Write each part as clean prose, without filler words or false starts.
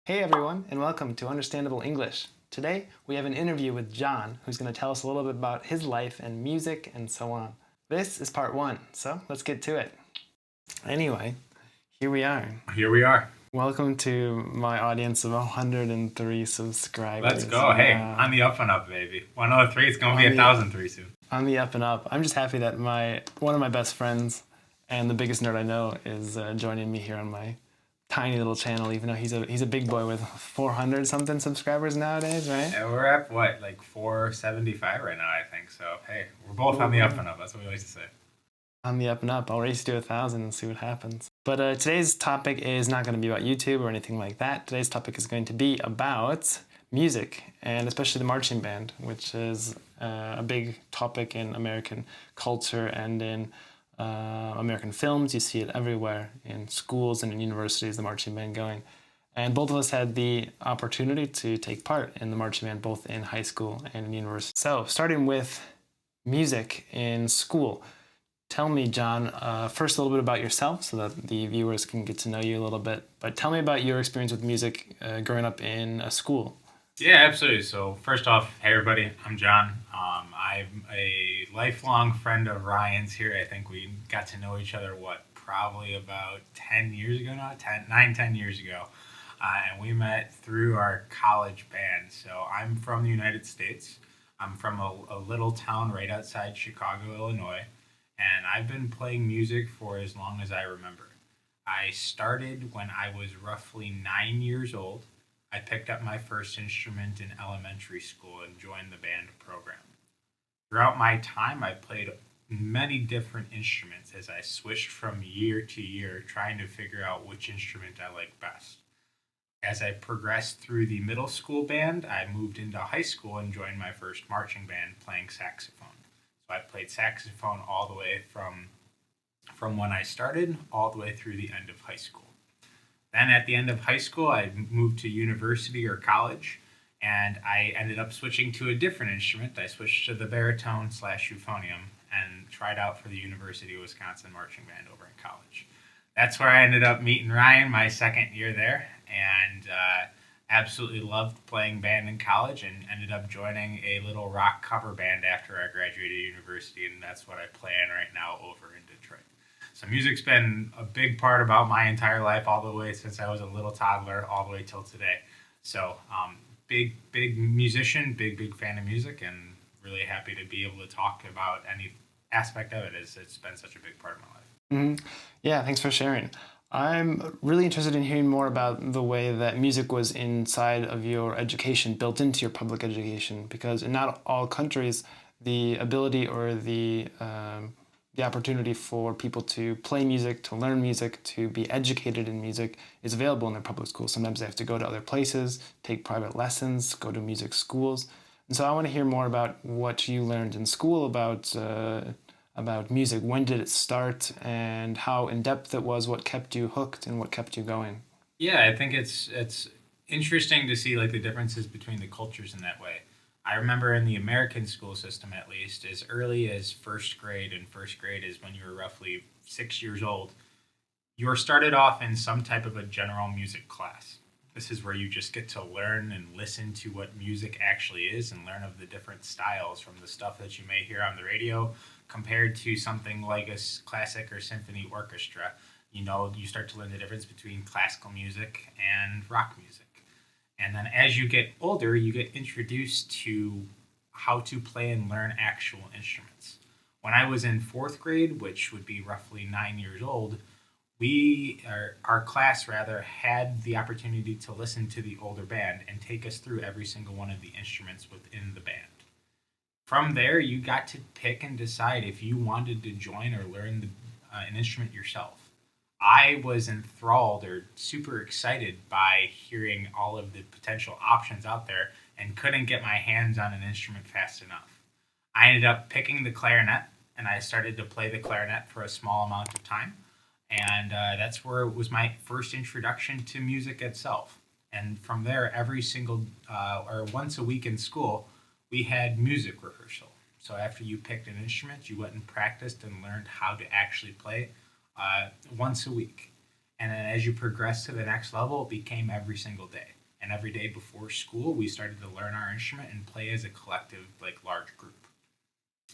Hey everyone, and welcome to Understandable English. Today we have an interview with John, who's going to tell us a little bit about his life and music and so on. This is part one, so let's get to it. Anyway, here we are. Here we are. Welcome to my audience of 103 subscribers. Let's go. Hey, Yeah. on the up and up, baby. 103 is going to On be the- 1,003 soon. On the up and up. I'm just happy that one of my best friends and the biggest nerd I know is joining me here on my tiny little channel, even though he's a big boy with 400 something subscribers nowadays, right? And we're at what, like 475 right now, I think. So, hey, we're both on the up and up. That's what we like to say. On the up and up. I'll race to 1,000 and see what happens. But today's topic is not going to be about YouTube or anything like that. Today's topic is going to be about music, and especially the marching band, which is a big topic in American culture and in American films. You see it everywhere in schools and in universities, the marching band going. And both of us had the opportunity to take part in the marching band, both in high school and in university. So, starting with music in school. Tell me, John, first a little bit about yourself so that the viewers can get to know you a little bit. But tell me about your experience with music growing up in a school. Yeah, absolutely. So, first off, hey, everybody, I'm John. I'm a lifelong friend of Ryan's here. I think we got to know each other, probably about 10 years ago now? 10 years ago. And we met through our college band. So, I'm from the United States. I'm from a little town right outside Chicago, Illinois. And I've been playing music for as long as I remember. I started when I was roughly 9 years old. I picked up my first instrument in elementary school and joined the band program. Throughout my time, I played many different instruments as I switched from year to year, trying to figure out which instrument I liked best. As I progressed through the middle school band, I moved into high school and joined my first marching band playing saxophone. So I played saxophone all the way from when I started all the way through the end of high school. Then at the end of high school, I moved to university or college, and I ended up switching to a different instrument. I switched to the baritone slash euphonium and tried out for the University of Wisconsin Marching Band over in college. That's where I ended up meeting Ryan my second year there, and absolutely loved playing band in college and ended up joining a little rock cover band after I graduated university, and that's what I play in right now over in Detroit. So music's been a big part about my entire life, all the way since I was a little toddler, all the way till today. So big musician, big fan of music, and really happy to be able to talk about any aspect of it, as it's been such a big part of my life. Yeah, thanks for sharing. I'm really interested in hearing more about the way that music was inside of your education, built into your public education, because in not all countries, the ability or the opportunity for people to play music, to learn music, to be educated in music is available in their public schools. Sometimes they have to go to other places, take private lessons, go to music schools. And so I want to hear more about what you learned in school about music. When did it start, and how in depth it was? What kept you hooked, and what kept you going? Yeah, I think it's interesting to see like the differences between the cultures in that way. I remember in the American school system, at least, as early as first grade, and first grade is when you were roughly 6 years old, you are started off in some type of a general music class. This is where you just get to learn and listen to what music actually is and learn of the different styles from the stuff that you may hear on the radio compared to something like classic or symphony orchestra. You start to learn the difference between classical music and rock music. And then as you get older, you get introduced to how to play and learn actual instruments. When I was in fourth grade, which would be roughly 9 years old, our class rather had the opportunity to listen to the older band and take us through every single one of the instruments within the band. From there, you got to pick and decide if you wanted to join or learn an instrument yourself. I was enthralled or super excited by hearing all of the potential options out there and couldn't get my hands on an instrument fast enough. I ended up picking the clarinet, and I started to play the clarinet for a small amount of time. And that's where it was my first introduction to music itself. And from there, every single or once a week in school, we had music rehearsal. So after you picked an instrument, you went and practiced and learned how to actually play once a week. And then as you progress to the next level, it became every single day. And every day before school, we started to learn our instrument and play as a collective, like large group.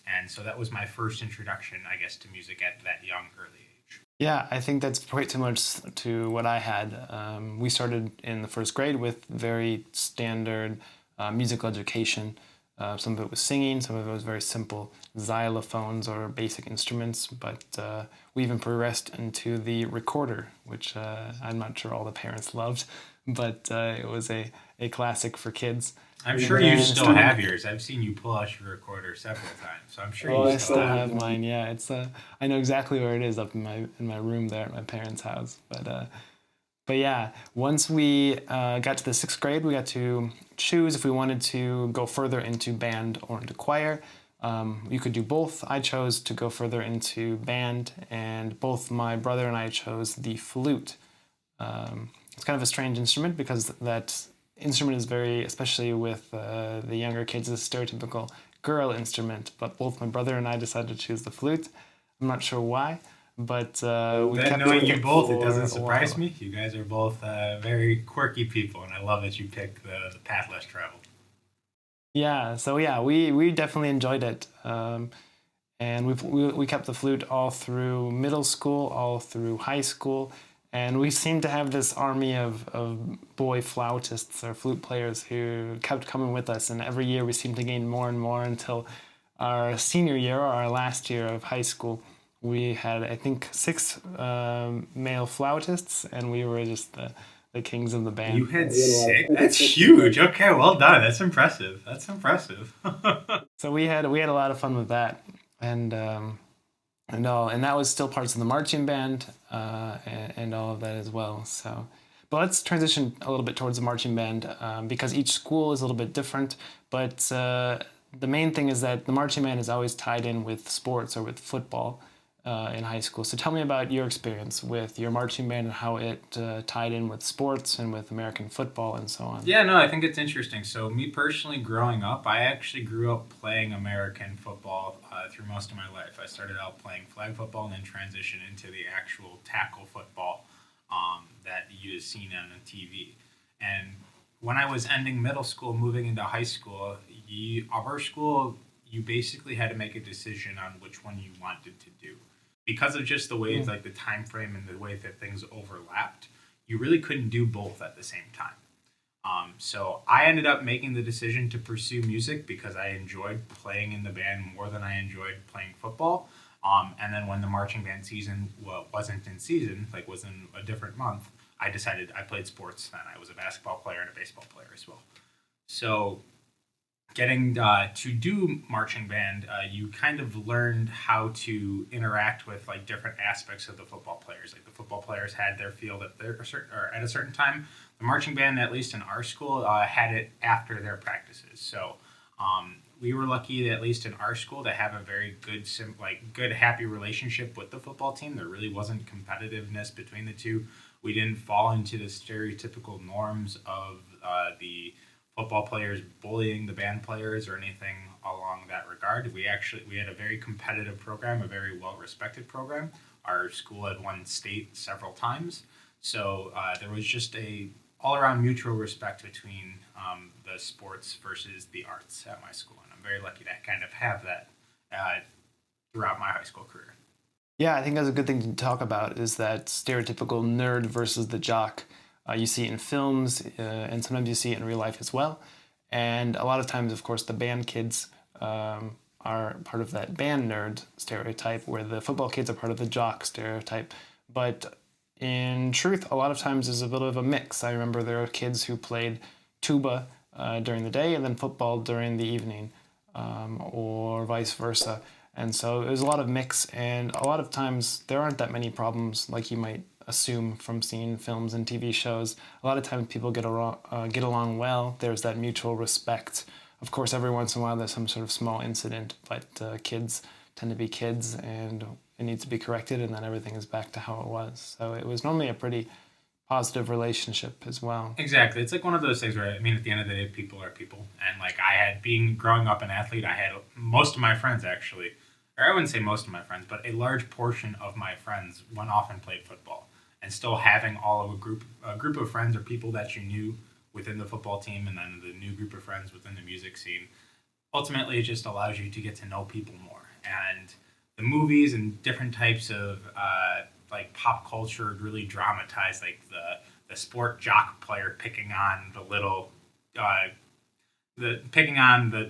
And so that was my first introduction, I guess, to music at that young, early age. Yeah, I think that's quite similar to what I had. We started in the first grade with very standard musical education. Some of it was singing, some of it was very simple xylophones or basic instruments, but we even progressed into the recorder, which I'm not sure all the parents loved, but it was a classic for kids. I'm And sure you then still have yours. I've seen you pull out your recorder several times, so I'm sure Oh, you I still still have have it. mine. Yeah, it's I know exactly where it is up in my room there at my parents' house. But yeah, once we got to the sixth grade, we got to choose if we wanted to go further into band or into choir. You could do both. I chose to go further into band, and both my brother and I chose the flute. It's kind of a strange instrument because that instrument is very, especially with the younger kids, a stereotypical girl instrument. But both my brother and I decided to choose the flute. I'm not sure why, but we Then kept knowing with you it both, it for doesn't a surprise while. me. You guys are both very quirky people, and I love that you picked the path less traveled. Yeah, so yeah, we definitely enjoyed it. And we kept the flute all through middle school, all through high school, and we seemed to have this army of boy flautists or flute players who kept coming with us, and every year we seemed to gain more and more until our senior year or our last year of high school. We had, I think, six male flautists, and we were just the kings of the You band. had six? That's huge. Okay, well done. That's impressive. That's impressive. So we had a lot of fun with that, and and that was still parts of the marching band and all of that as well. So, but let's transition a little bit towards the marching band because each school is a little bit different. But the main thing is that the marching band is always tied in with sports or with football in high school. So tell me about your experience with your marching band and how it tied in with sports and with American football and so on. Yeah, no, I think it's interesting. So, me personally, growing up, I actually grew up playing American football through most of my life. I started out playing flag football and then transitioned into the actual tackle football that you have seen on the TV. And when I was ending middle school, moving into high school, our school, you basically had to make a decision on which one you wanted to do. Because of just the way, Mm. like the time frame and the way that things overlapped, you really couldn't do both at the same time. So I ended up making the decision to pursue music because I enjoyed playing in the band more than I enjoyed playing football. And then when the marching band season wasn't in season, like was in a different month, I decided I played sports then. I was a basketball player and a baseball player as well. So getting to do marching band, you kind of learned how to interact with like different aspects of the football players. Like the football players had their field or at a certain time. The marching band, at least in our school, had it after their practices. So we were lucky, at least in our school, to have a very good, good, happy relationship with the football team. There really wasn't competitiveness between the two. We didn't fall into the stereotypical norms of the football players bullying the band players or anything along that regard. We had a very competitive program, a very well respected program. Our school had won state several times, so there was just a all around mutual respect between the sports versus the arts at my school, and I'm very lucky to kind of have that throughout my high school career. Yeah, I think that's a good thing to talk about is that stereotypical nerd versus the jock. You see it in films, and sometimes you see it in real life as well. And a lot of times, of course, the band kids are part of that band nerd stereotype, where the football kids are part of the jock stereotype. But in truth, a lot of times there's a bit of a mix. I remember there are kids who played tuba during the day and then football during the evening, or vice versa. And so there's a lot of mix, and a lot of times there aren't that many problems like you might assume from seeing films and TV shows. A lot of times people get along well. There's that mutual respect. Of course, every once in a while there's some sort of small incident, but kids tend to be kids, and it needs to be corrected, and then everything is back to how it was. So it was normally a pretty positive relationship as well. Exactly. It's like one of those things where, I mean, at the end of the day, people are people. And like I had, being growing up an athlete, I had most of my friends actually, or I wouldn't say most of my friends, but a large portion of my friends went off and played football. And and still having all of a group of friends or people that you knew within the football team, and then the new group of friends within the music scene. Ultimately, it just allows you to get to know people more. And the movies and different types of like pop culture really dramatize like the sport jock player picking on the little the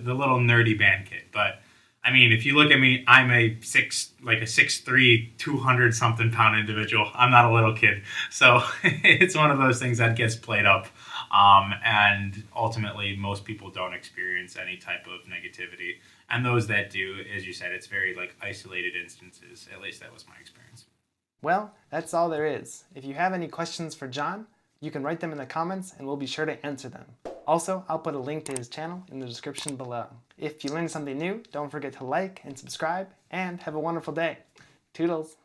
little nerdy band kid. But I mean, if you look at me, I'm a 6'3", 200 something pound individual. I'm not a little kid, so it's one of those things that gets played up, and ultimately most people don't experience any type of negativity, and those that do, as you said, it's very like isolated instances. At least that was my experience. Well, that's all there is. If you have any questions for John, you can write them in the comments and we'll be sure to answer them. Also, I'll put a link to his channel in the description below. If you learned something new, don't forget to like and subscribe, and have a wonderful day. Toodles!